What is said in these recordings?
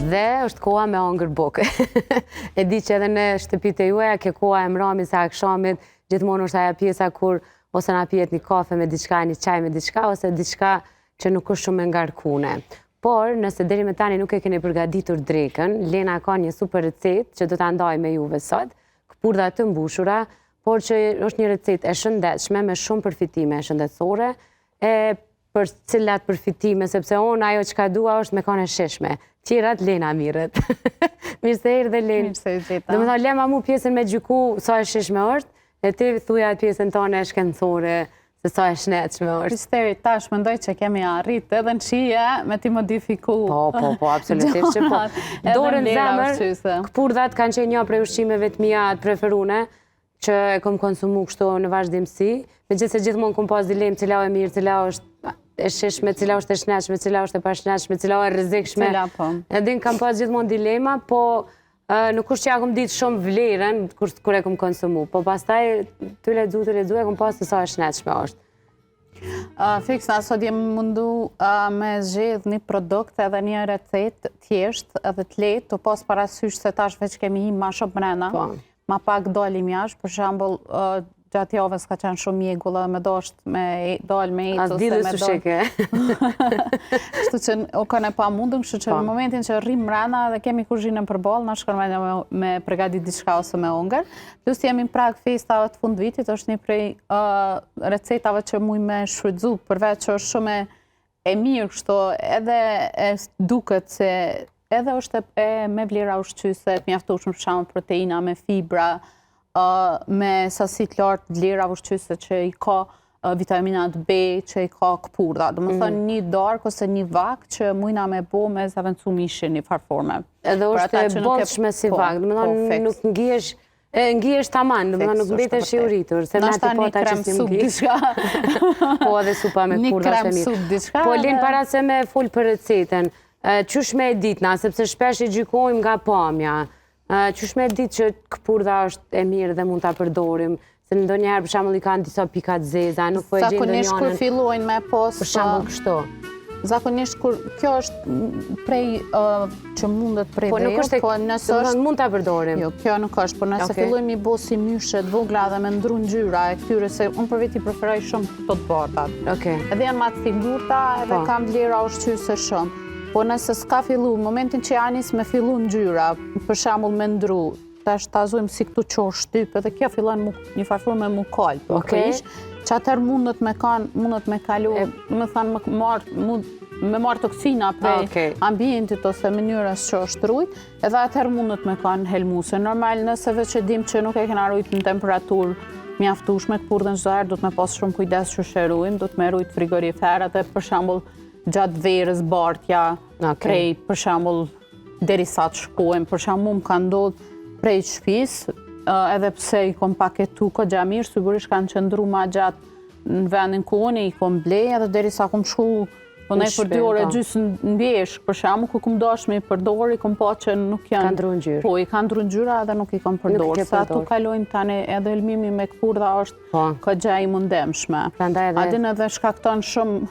Dhe është koha me hongër bukë. E di që edhe në shtëpitë e juaja, ke koha e mramit se akşamit, gjithmonë është aja pjesa kur ose na pihet një kafe me diçka, një çaj me diçka, ose diçka që nuk është shumë e ngarkune. Por, nëse deri me tani nuk e keni përgatitur drekën, Lena ka një super recetë që do ta ndaj me juve sot, këpurdha të mbushura, por që është një recetë e shëndetshme me shumë përfitime shëndetësore, e për cilat përfitime, sepse unë ajo që ka dua është me kone sheshme. Tjerat Lena mirët. Mirë se erdhe Lena. Mirë se u gjeta. Do me thonë, lema mu pjesën me gjyku sa e sheshme është, e ti thuja pjesën tonë e shkencore se sa e shnetshme është. Kristeri, tash mendoj që kemi arrit edhe në shije me ti modifiku. Po, absolutisht që po. Dorën zemër, këpurdhat kanë qenë një prej ushqimeve të mia të preferune, që e kom konsumu kështu në vazhdimsi, megjithëse gjithmonë kom pas dilemë cila e mirë, cila është e sheshme, cila është e shnetshme, cila është e pashnetshme, cila është e rrezikshme. Edhe kam pas gjithmonë dilema, po nuk është që ja kom ditë shumë vlerën kur e kom konsumu, po pastaj të lexu e kom pas se sa e shnetshme është. Fiksa, sot jem mundu me zgjedh një produkt edhe një recetë thjesht edhe të lehtë, të pas parasysh se tash veç kemi ma shumë brenda. Ma pak dalim jashtë, për shembull, gjatë javës ka qenë shumë mjegull edhe me dasht me dal me ecë ose me dal. Kështu që o kanë pa mundëm, kështu që në momentin që rrim mrena dhe kemi kuzhinën përballë, na shkon me përgatit diçka ose me hongër. Plus jemi në prag festave të fundvitit, është një prej recetave që muj me shfrytzu, përveç që është shumë e mirë kështu, edhe duket se edhe është me vlera ushqyese të mjaftueshme, për shembull proteina me fibra, me sasi të lartë vlera ushqyese që i ka vitaminat B, që i ka këpurdha. Do më thënë një darkë ose një vakë që mujna me bo me zavencu mishin një farforme. Edhe është e bollshme si vakë, do më thënë nuk ngihesh taman, do më thënë nuk mbetesh i uritur, se na ti po ta që si ngihesh. Po edhe supa me këpurdha është e mirë. Po Lin, para se me fol për recetën, qysh me e ditna, sepse shpesh i gjykojmë nga pamja, qysh me e ditë që këpurdha është e mirë dhe mund ta përdorim, se ndonjëherë për shembull i kanë disa pika të zeza, nuk po e gjejnë ndonjëherë. Zakonisht kur fillojnë me pos, për shembull kështu. Zakonisht kur kjo është prej që mundet prej po nuk është, po nëse është mund ta përdorim. Jo, kjo nuk është, por nëse fillojmë i bo si myshe të vogla dhe me ndru ngjyra e këtyre, se unë për veti preferoj shumë këto të bardhat. Edhe janë ma të sigurta edhe kam vlera ushqyese shumë. Po nëse s'ka fillu, në momentin që janis me fillu ngjyra, për shembull me ndru, tash tazojmë si këtu që shtyp, edhe kjo fillon një farforme mu kal, që atër mundet me kalu, me thanë me marë toksina prej ambientit ose mënyrës që është rujt, edhe atër mundet me kanë helmuse. Normal nëse veç e dim që nuk e kena rujt në temperaturë mjaftueshme, këpurdhën çdo herë do të me pas shumë kujdes që shërujmë, do të me rujt frigoriferat e për shembull gjatë verës bartja, prej për shembull derisa të shkojmë, për shembull më ka ndodhur prej shtëpisë, edhe pse i kom paketu kogja mirë, sigurisht kanë qëndru ma gjatë në vendin ku unë i kom blej, edhe derisa kom shku, po ne për 2 orë gjysë në bjeshk, për shembull ku kom dashme i përdor, i kom pa që nuk janë. Kanë ndru ngjyrë. Po, i kanë ndru ngjyra edhe nuk i kom përdor. Sa atu kalojmë tani edhe helmimi me këpurdha është kogja i mundemshme. Adin edhe shkakton shumë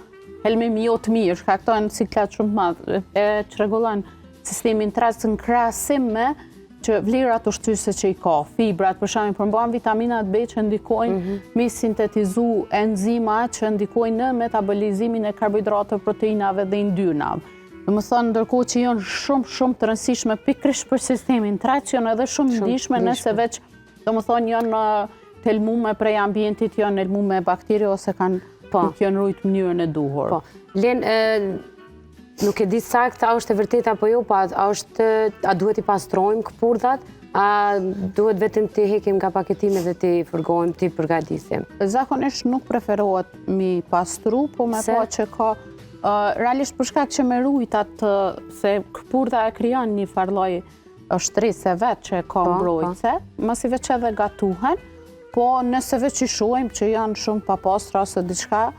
helmimi jo të mirë, shkakton ciklat shumë të madh, e çrregullon sistemin tras në krahasim me që vlerat ushqyese që i ka, fibrat, për shembull, përmban vitaminat B që ndikojnë me sintetizu enzima që ndikojnë në metabolizimin e karbohidrateve, proteinave dhe yndyrnave. Do më thonë, ndërkohë që janë shumë të rëndësishme pikërisht për sistemin tras, janë edhe shumë ndihshme nëse veç, do më thonë, janë të helmume prej ambientit, janë helmume bakteri ose nuk janë rujt mënyrën e duhur. Len, nuk e di sakt, a është e vërtet apo jo, a duhet i pastrojmë këpurdhat, a duhet vetëm të hekim nga paketimet dhe të fërgojmë, të përgatisim? Zakonisht nuk preferohet mi pastru, po me pa që ka, realisht për shkak që me rujtat, se këpurdha e krijon një farlloj shtrese vetë që ka mbrojtëse, masi veç edhe gatuhen, po nëse veç i shohim që janë shumë pa pastra ose diçka,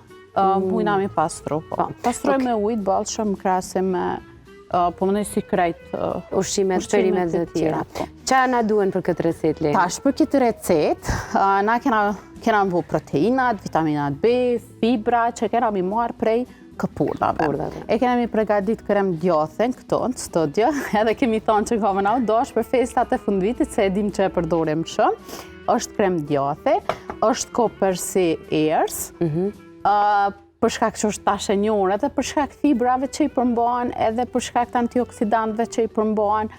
mujna mi pastru. Pastroj me ujtë ballshëm krahasim me po më si krejt ushqimet, perimet dhe tjera. Qa na duen për këtë recetë, Lena? Tash, për këtë recetë, na kena vu proteinat, vitaminat B, fibra, që kena mi marë prej këpurdave. E kemi përgatit krem djathe këto në studio, edhe kemi thonë që ka mëna u dosh për festat e fundvitit, se e dim që e përdorim shumë. Është krem djathe, është kopërsi erës, për shkak që është tashe njërë, edhe për shkak fibrave që i përmban, edhe për shkak të antioksidantëve që i përmban,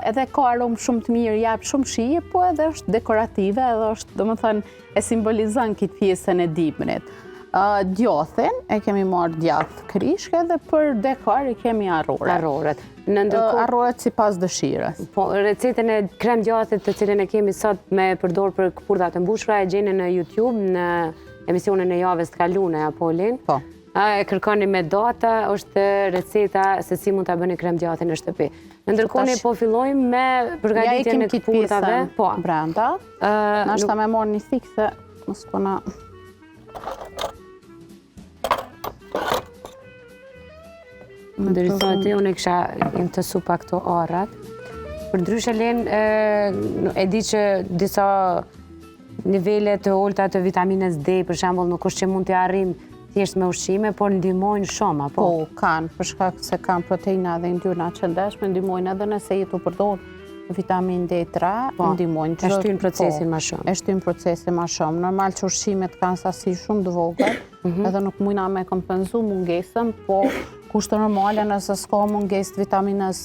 edhe ka aromë shumë të mirë, jap shumë shije, po edhe është dekorative, edhe është, do më thënë, e simbolizën këtë pjesën e dimrit. Djathin, e kemi marrë djathë krishke, edhe për dekor i kemi arroret. Arroret si pas dëshirës. Po, recetën e krem djathit të cilën e kemi sot me përdor për këpurdhat e mbushura, e gjeni në YouTube, në emisionin e javës të kalune, Apolin. Po. E kërkoni me data, është receta se si mund të bëni krem djathin në shtëpi. Në ndërkoni po fillojmë me përgatitjen e këpurdhave. Po, brenda. Nashta me morë një thikë se mos kona... Ndërsa ti, unë e kisha të supa këto arrat. Për ndryshe len, e di që disa nivellet të ulta të vitamines D, për shembull, nuk është që mund t'i arrim thjesht me ushqime, por ndihmojnë shumë, apo? Po, kanë, për shkak se kanë proteina dhe yndyrna qëndeshme, ndihmojnë edhe nëse jetu përdor vitamin D3, ndihmojnë. E shtyn procesin ma shumë. E shtyn procesin ma shumë. Normal që ushqimet kanë sasi shumë të vogël, edhe nuk mujna me kompenzu mungesën, po kushtë normale nëse s'ka mungesë të vitamines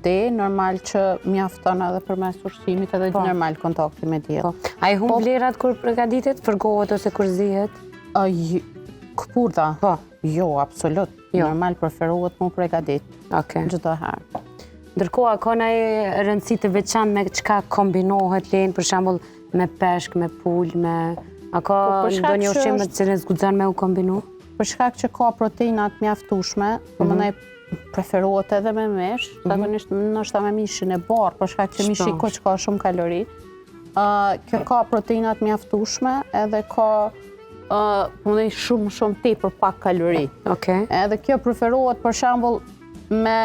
D, normal që mjafton edhe përmes ushqimit edhe normal kontakti me diet. A i humb vlerat kur përgatitet, fërgohet ose kur zihet? Këpurdha? Po. Jo, absolut. Normal preferohet mu përgatit. Çdo herë. Ndërkohë, ka ndonjë rëndësi të veçantë me çka kombinohet len, për shembull me peshk, me pul, me... A ka ndonjë ushqim me të cilën zguxon me u kombinu? Për shkak që ka proteinat mjaftueshme, përmendaj preferohet edhe me mish, zakonisht ndoshta me mishin e bardh, për shkak që mishi kuq ka shumë kalori. Kjo ka proteinat mjaftueshme, edhe ka përmendaj shumë tepër pak kalori. Edhe kjo preferohet për shembull me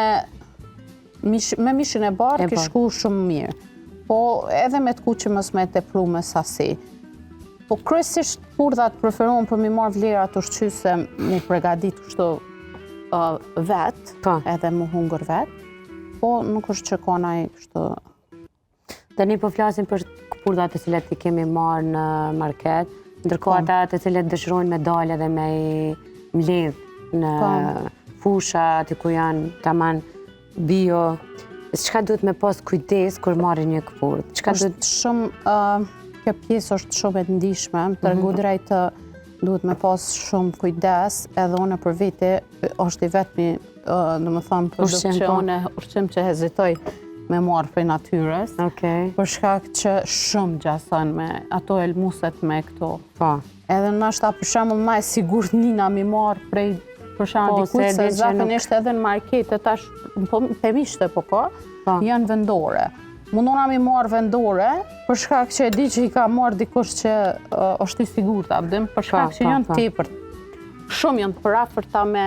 mishin e bardh, ki shku shumë mirë. Po edhe me të kuqe mos me tepru me sasi. Po kryesisht këpurdhat preferohen për mi marrë vlerat ushqyse mu përgatit kështu vetë, edhe mu hungër vetë, po nuk është që ka ndonjë kështu... Tani po flasim për këpurdhat të cilat i kemi marrë në market, ndërkohë ata të cilat dëshirojnë me dalë dhe me mbledh në fusha aty ku janë tamam bio. Çka duhet me pas kujdes kur marrin një këpurdh? Është shumë... Kjo pjesë është shumë e ndihshme, tregu drejt duhet me pas shumë kujdes, edhe unë për vete është i vetmi, domethënë ushqim që hezitoj me marrë prej natyrës, për shkak që shumë gjason me ato elmuset me këto. Edhe nashta për shembull më e sigurt nina mi marrë prej për shembull dikujt se zakonisht edhe në markete tash pemishte po ka, janë vendore. Mundona mi marrë vendore, për shkak që e di që i ka marrë dikush që është i sigurt, për shkak që janë tepër. Shumë janë përafërta me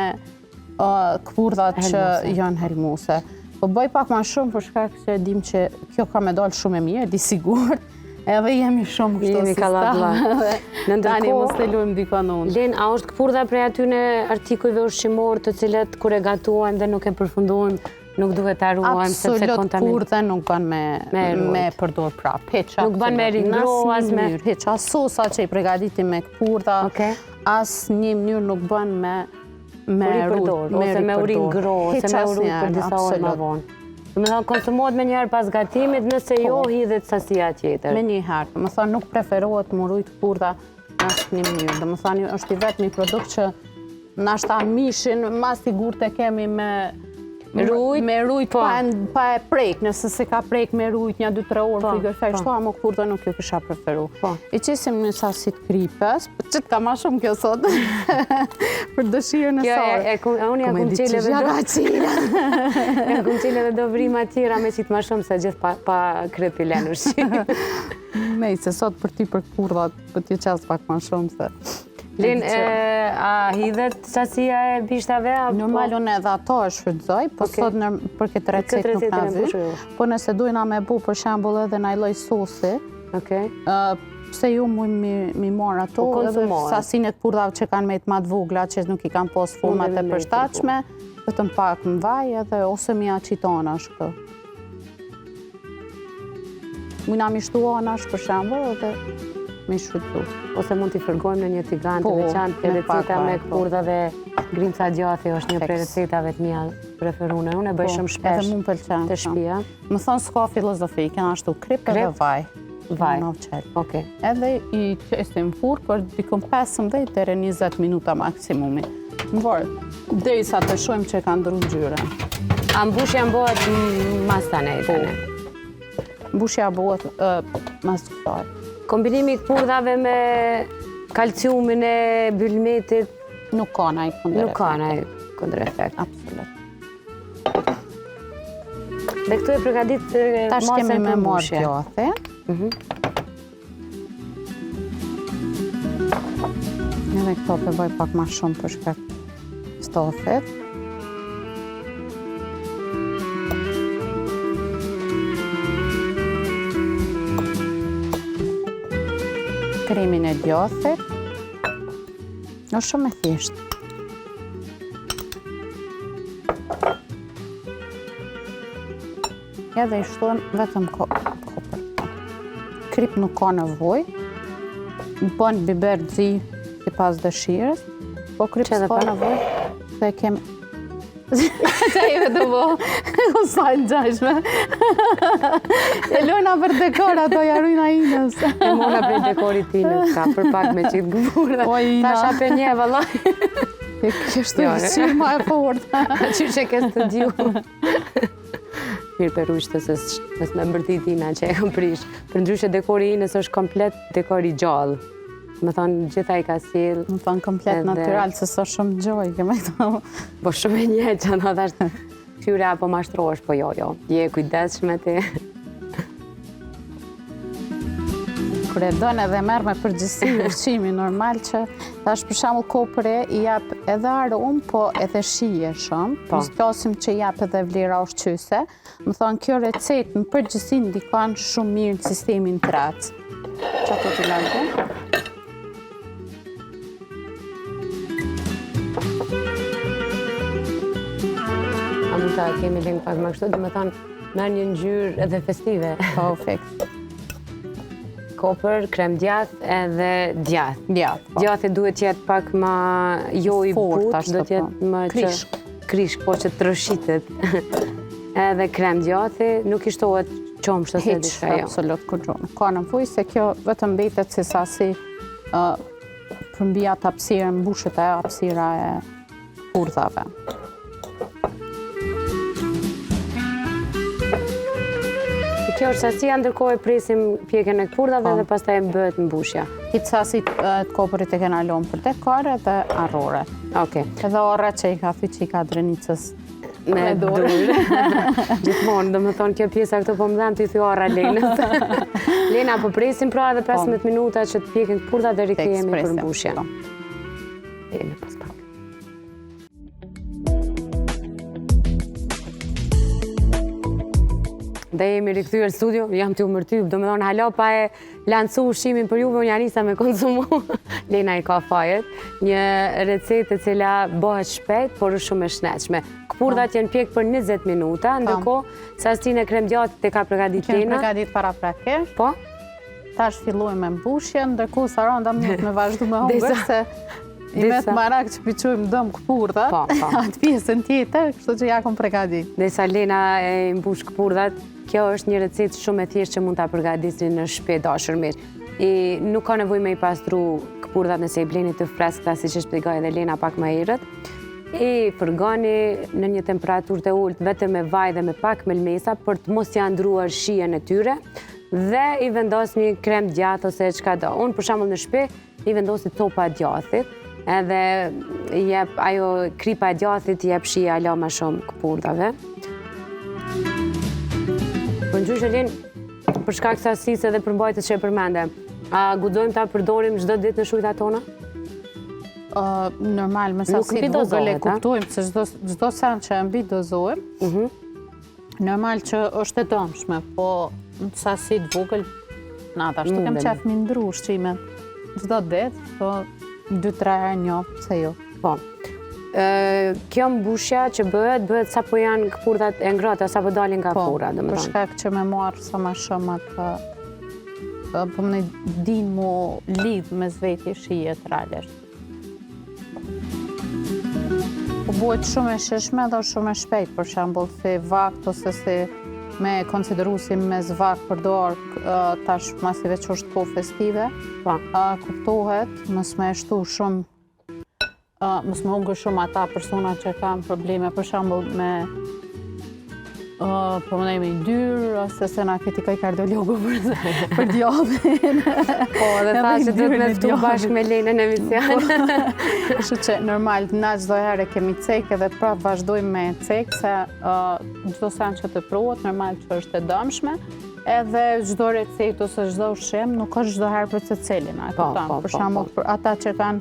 këpurdhat që janë helmuse. Po bëj pak ma shumë për shkak që e dim që kjo ka me dalë shumë e mirë, e di sigurt, edhe jemi shumë kështu si sta. Tani mos të lujmë dikon unë. Len, a është këpurdha prej atyne artikujve ushqimor të cilet kur e gatuajmë dhe nuk e përfundojmë, nuk duhet ta ruajmë sepse kontaminojnë. Absolut këpurdhe nuk bën me përdor prapë. Nuk bën me ringro, as me... As sosa që i përgatitim me këpurdha, as një mënyrë nuk bën me ripërdor, ose me ringro, ose me uru për disa orë më vonë. Do të thonë konsumohet me njëherë pas gatimit, nëse jo hidhet sasia tjetër. Me njëherë, do të thonë nuk preferohet më rujt këpurdha në asnjë mënyrë. Do të thonë është i vetmi produkt që nashta mishin më sigurt e kemi me rujt pa e prek, nëse se ka prek me rujt një 2-3 orë frigorifer, shto ama këpurdha nuk jo kisha preferu. I qesim në sasit kripës, që të ka ma shumë kjo sot, për dëshirën e sarë. Unë ja kum qele dhe do vrima tjera me qitë ma shumë se gjithë pa krypi lenë ushqim. Nej, se sot për ti për këpurdhat, për ti qasë pak ma shumë se... Len, a hidhet sasia e bishtave? Normal, unë edhe ato e shfrytëzoj, po sot për këtë recet nuk në zi. Po nëse dujna me bu për shembull edhe në lloj sosi, Pse ju mujnë mi marë ato, edhe sasinë e këpurdave që kanë me të matë vogla, që nuk i kanë posë format e përshtatshme, vetëm pak në vaj edhe ose mi aqitona shkë. Mujna mi shtu anash për shembull edhe mi shfrytzu. Ose mund t'i fërgojmë në një tigan të veçantë, ke receta me këpurdave, grimca gjathi është një prej recetave të mia preferune. Unë e bëj shumë shpesh të shtëpia. Më thonë s'ka filozofi, kena ashtu krip edhe vaj. Vaj, okej. Edhe i qesim furë për dikon 15 deri 20 minuta maksimumi. Më vorë, deri sa të shojmë që ka ndru ngjyra. A mbushja bëhet mas tane? Mbushja bëhet mas kësaj. Kombinimi i këpurdhave me kalciumin e bylmetit nuk ka ndaj kundërefekt. Nuk ka ndaj kundërefekt. Absolut. Dhe këtu e përgatit tash kemi me marë gjathi. Edhe këto për bëj pak ma shumë për shkak stofit. Kremin e djathit. Është shumë e thjeshtë. Edhe i shtojmë vetëm kopër. Krip nuk ka nevoj. Bën biber zi si pas dëshirës. Po krip s'ka nevoj. Se kemi... Qa i vetë bo? O sa në gjashme. E lojna për dekor, ato jarujna inës. E mona për dekorit tinës, ka për pak me qitë gëburë. Ta shape një, vëllaj. E kështu e qërë ma e fort. Qërë që ke studiu. Mirë për ushtë, se me mbërti tina që e kam prish. Për ndryshe dekori inës është komplet dekori gjallë. Më thonë, gjitha i ka silë. Më thonë, komplet natural, se so shumë gjoj, keme këto. Po shumë e një që në thashtë, fyre apo mashtrosh, po jo. Je kujdeshme ti. Kër e donë edhe merë me përgjësi ushqimi normal që tash për shembull kopëre i jap edhe aromë, po edhe shije shumë. Nësë klasim që i jap edhe vlera ushqyse. Më thonë, kjo recet në përgjësi ndikon shumë mirë në sistemin tretës. Që ato t'i lagë? A mund ta kemi lëngë pak më kështu, dhe me thonë, merë një ngjyrë edhe festive. Po, fix. Kopër, krem djath edhe djath. Djathi duhet jetë pak ma jo i but, duhet jetë më që... Krishk, po që të rëshitet. Edhe krem djathi nuk ishtohet qomshtë ose diçka jo. Absolut, kur gjonë. Ka në fuj se kjo vetëm betet si sasi përmbija të hapësirën, mbushet e hapësira e urdhave. Kjo është sasia, ndërkohë e presim pjekën e këpurdhave dhe pastaj bëhet mbushja. Këtë sasi të kopërit e kena lomë për dekore dhe arrore. Edhe orre që i ka thy që i ka drenicës me dorë. Gjithmonë, dhe më thonë kjo pjesa këto po më dhemë të i thy orra Lenës. Lena, po presim pra edhe 15 minuta që të pjekën këpurdha dhe rikthehemi për mbushja. Lena, pas pak. Dhe jemi rikthyer në studio, jam t'ju mërtyp, do me thonë hala pa e lancu ushqimin për juve, unë janisa me konsumu. Lena i ka fajet, një recetë e cila bëhet shpejt, por është shumë e shnetshme. Këpurdhat janë pjekë për 20 minuta, ndërko sasinë e krem djathit e ka përgadit Lena. Kemë përgadit para prakesh. Po? Tash fillojmë me mbushjen, ndërko Saranda mund me vazhdu me hongër se i me të marak që piqojmë dëmë këpurdhat, atë pjesën tjetër, kështu që ja kom përgadit. Dhe sa Lena e mbush këpurdhat, kjo është një recetë shumë e thjeshtë që mund ta përgatisni në shtëpi dashur mirë. Nuk ka nevojë me i pastru këpurdhat nëse i bleni të freskëta siç e shpjegoi edhe Lena pak më herët. I përgani në një temperaturë të ulët vetëm me vaj dhe me pak melmesa për të mos ia ndruar shijen e tyre dhe i vendosni krem djath ose çka do. Unë për shembull në shtëpi i vendosi copa e djathit, edhe jep ajo kripa e djathit jep shije alo më shumë këpurdhave. Për ndryshe Lenë, për shkak sasisë edhe përmbajtjes që e përmende, a guxojmë ta përdorim çdo ditë në shujtat tona? Normal, me sasi të vogël e kuptojmë se çdo sen që e mbi dozojmë, normal që është e dëmshme, po në sasi të vogël nata, ashtu kem qef mi ndru ushqimet. Çdo ditë, po 2-3 herë një, pse jo. Po. Kjo mbushja që bëhet sa po janë këpurdat e ngrata, sa po dalin nga fura, Po, për shkak që me marë sa ma shumë atë, po më din mu lidh me zveti shijet realisht. Po bëhet shumë e shishme dhe shumë e shpejt, për shembull, si vakt ose si me konsideru si mes vakt për dorë tash masive që është po festive, kuptohet, mos me eshtu shumë, mos me hungër shumë ata persona që kanë probleme, për shembull me po më nejme i dyrë, ose se na kritikoj kardiologu për djallin. Po, dhe ta që duhet me ftu bashkë me Lejnë në emision. Kështu që normal, na çdo herë kemi cek edhe prap vazhdojmë me cek, se çdo sen që të provet, normal që është e dëmshme, edhe çdo recetë ose çdo ushqim nuk është çdo herë për secilin. Për shembull, për ata që kanë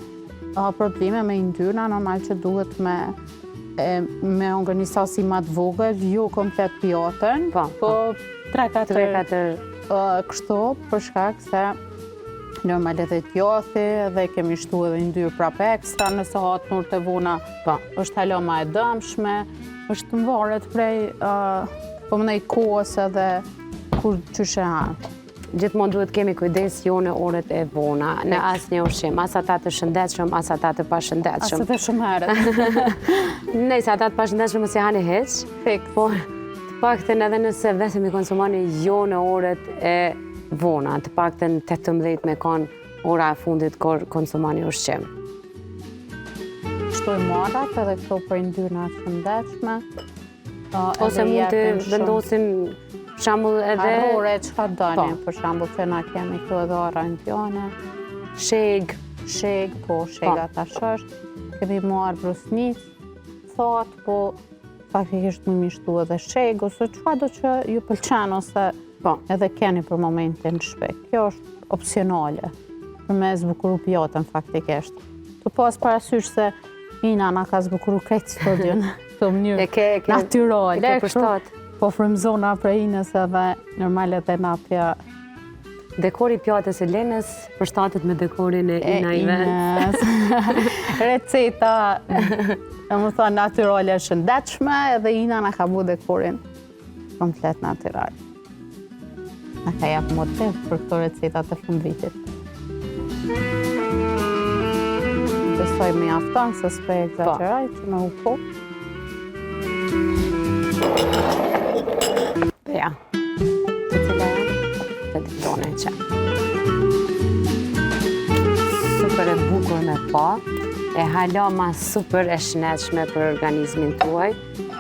probleme me yndyrna, normal që duhet me hongër një sasi ma të vogël, jo komplet pjotën, po 3-4 kështu, për shkak se normal edhe t'jothi, edhe kemi shtu edhe yndyrë prap ekstra, nëse hatë nur të vuna, është halo ma e dëmshme, është më varet prej po më nej kohës edhe kur qyshe hanë. Gjithmonë duhet kemi kujdes jo në orët e vona, në asë një ushqim, as ata të shëndetshëm, as ata të pashëndetshëm. As ata shumë herët. Nëse ata të pashëndetshëm mos i hani hiç, por të paktën edhe nëse vetëm i konsumoni jo në orët e vona, të paktën 18 me kanë ora e fundit kur konsumoni ushqim. Shtoj marrat edhe këto për yndyrna të shëndetshme. Ose mund të vendosim shambull edhe... Harrore, qëka dani, për shambull që na kemi këtu edhe arantjone. Sheg, po, shega tash është. Kemi marrë brusnic, thot, po faktikisht më mishtu edhe sheg, ose qëka do që ju pëlqen, ose edhe keni për momentin shpek. Kjo është opcionale, për me zbukuru pjotën faktikisht. Të pas parasysh se Ina na ka zbukuru krejt studion, të mënyrë natyrale. Po frymëzona prej Inës edhe normal edhe napja. Dekori pjatës e Lenës përshtatet me dekorin e Inës. Receta, më thonë, natyrale shëndetshme, edhe Ina na ka bu dekorin komplet natyral. Na ka japë motiv për këto recetat e fundvitit. Besoj me afton, se s'pe exageraj, që me u po. Ja, të cila të dikdone që. Super e bukur me pa, e hala ma super e shëndetshme për organizmin tuaj,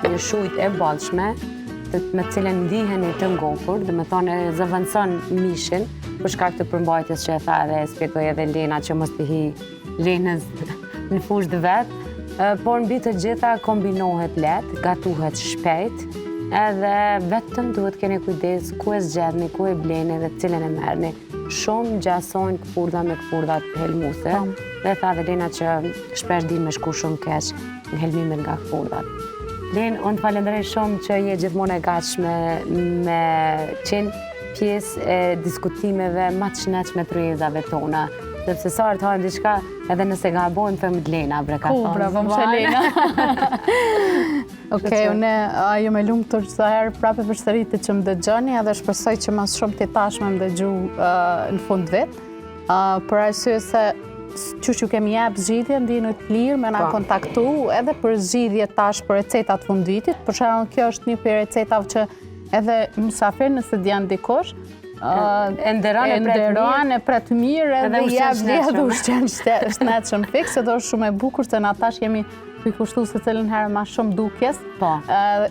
një shujt e bollshme, me cilën ndiheni të ngopur, dhe me thonë e zëvendëson mishin, për shkak të përmbajtjes që e tha dhe e spjegoj edhe Lena që mos të hi Lenës në fushë të vetë, por mbi të gjitha kombinohet lehtë, gatuhet shpejt, edhe vetëm duhet keni kujdes ku e zgjedhni, ku e bleni dhe cilën e merrni. Shumë gjasojnë këpurdha me këpurdhat helmuse, dhe tha dhe Lena që shpesh din me shku shumë keq në helmimin nga këpurdhat. Len, unë të falenderoj shumë që je gjithmonë e gatshme me qenë pjesë e diskutimeve ma të shnetshme të rrezave tona. Sepse sa të hajmë diçka, edhe nëse gabojmë, thëmë të Lena, bre ka thonë. Bravo, më që Lena. Okej, une ju me lumë të çdo herë prape përsëritit që më dëgjoni, edhe shpresoj që mas shumë të tashme më dëgju në fund vit. Për arsye se që ju kemi jep zgjidhje, ndiheni të lirë me na kontaktu, edhe për zgjidhje tash për recetat fund vitit. Për shembull, kjo është një për recetave që edhe mysafir nëse dian dikush, e nderon e pret mirë edhe jep ushqim shëndetshëm fiks, edhe është shumë e bukur se na tash jemi i kushtu se cilën herë ma shumë dukjes.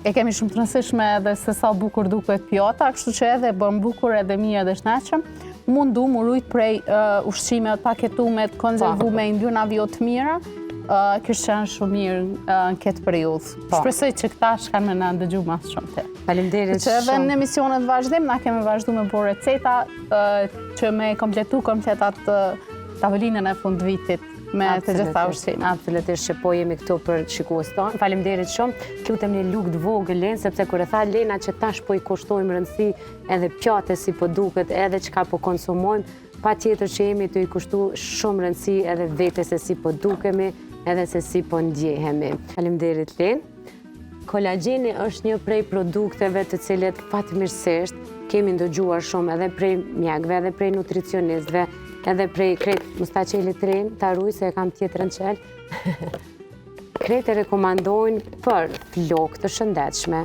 E kemi shumë të rëndësishme edhe se sa bukur duket pjata, kështu që edhe bën bukur edhe mirë edhe shëndetshëm. Mundu më rujt prej ushqimeve të paketume, të konzervume, yndyrnave jo të mira, kështë qenë shumë mirë në këtë periudhë. Shpresoj që këta shkanë me na ndëgju mas shumë të. Faleminderit shumë. Që edhe në emisionet vazhdim, na kemi vazhdu me bo receta që me kompletu kompletat tavolinën e fund vitit me të gjitha ushqime. Absolutisht që po jemi këtu për shikues tonë. Faleminderit shumë. Lutem një lugë të vogël Len, sepse kur e tha Lena që tash po i kushtojmë rëndësi edhe pjatë si po duket, edhe çka po konsumojmë, patjetër që jemi të i kushtu shumë rëndësi edhe vetes se si po dukemi, edhe se si po ndjehemi. Faleminderit Len. Kolagjeni është një prej produkteve të cilet fatmirësisht kemi ndëgjuar shumë edhe prej mjekëve, edhe prej nutricionistëve, edhe prej mustaqelit tren, ta ruj se e kam tjetrën qel. Krejt e rekomandojnë për flokë të shëndetshme,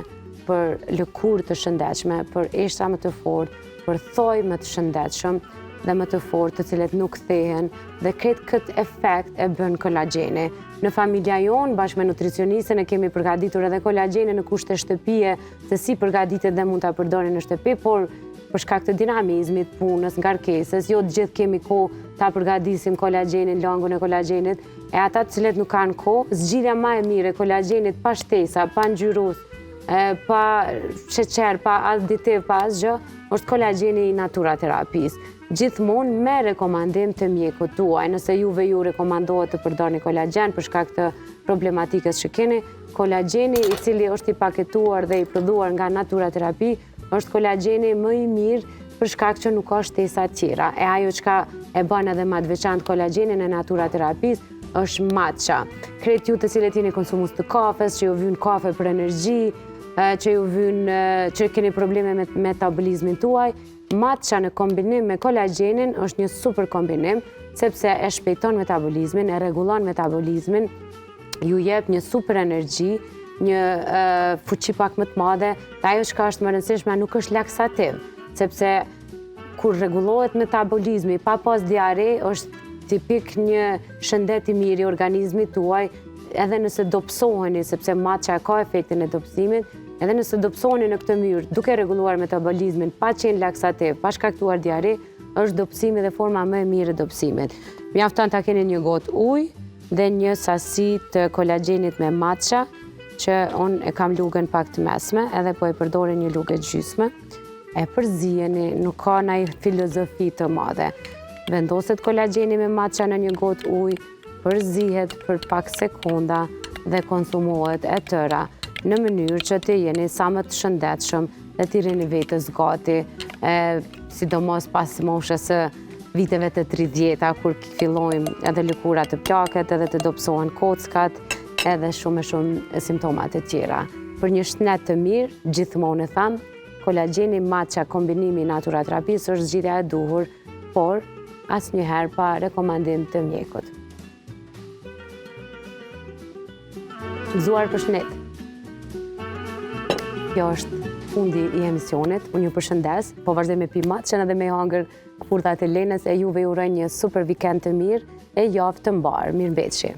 për lëkurë të shëndetshme, për eshtra më të fortë, për thoj më të shëndetshëm dhe më të fortë të cilet nuk thehen dhe krejt këtë efekt e bën kolagjeni. Në familja jonë, bashkë me nutricionistën e kemi përgatitur edhe kolagjeni në kushte shtëpie, se si përgatitet dhe mund ta përdorni në shtëpi, por për shkak të dinamizmit, punës, ngarkesës, jo të gjithë kemi kohë ta përgatisim kolagjenin, langun e kolagjenit, e ata të cilet nuk kanë kohë, zgjidhja më e mirë e kolagjenit pa shtesa, pa ngjyrus, pa sheqer, pa aditiv, pa asgjë, është kolagjeni i natura terapisë. Gjithmonë me rekomandim të mjekut tuaj, nëse juve ju rekomandohet të përdorni kolagjen për shkak të problematikës që keni, kolagjeni i cili është i paketuar dhe i prodhuar nga natura terapi, është kolagjeni më i mirë për shkak që nuk ka shtesa tjera. E ajo çka e bën edhe më të veçantë kolagjenin e natura terapisë është matcha. Krejt ju të cilët jeni konsumues të kafes, që ju vjen kafe për energji, që keni probleme me metabolizmin tuaj, matcha në kombinim me kolagjenin është një super kombinim, sepse e shpejton metabolizmin, e rregullon metabolizmin, ju jep një super energji, një fuqi pak më të madhe, dhe ajo çka është më rëndësishme nuk është laksativ, sepse kur rregullohet metabolizmi pa pas diare, është tipik një shëndet i mirë i organizmit tuaj, edhe nëse dopsoheni, sepse matcha ka efektin e dopsimit, edhe nëse dopsoheni në këtë mënyrë, duke rregulluar metabolizmin, pa qenë laksativ, pa shkaktuar diare, është dopsimi dhe forma më e mirë e dopsimit. Mjafton ta keni një gotë ujë dhe një sasi të kolagjenit me matcha, që unë e kam lugën pak të mesme, edhe po e përdori një lugë gjysmë, e përzijeni, nuk ka ndonjë filozofi të madhe. Vendoset kolagjeni me matcha në një gotë ujë, përzihet për pak sekonda dhe konsumohet e tëra në mënyrë që të jeni sa më të shëndetshëm dhe të rini vetës gati, sidomos pas moshës së viteve të 30-ta, kur fillojmë edhe lëkurat të plaket, edhe të dopsohen kockat, edhe shumë simptomat e tjera. Për një shëndet të mirë, gjithmonë e tham, kolagjeni matcha kombinimi natura terapisë është zgjidhja e duhur, por asnjëherë pa rekomandim të mjekut. Gëzuar përshëndet. Kjo është fundi i emisionit, unë ju përshëndes, po vazhdoj me pi matchen edhe me hangër kurthat e Lenës, e juve ju uroj një super vikend të mirë e javë të mbarë. Mirëmbëjtje.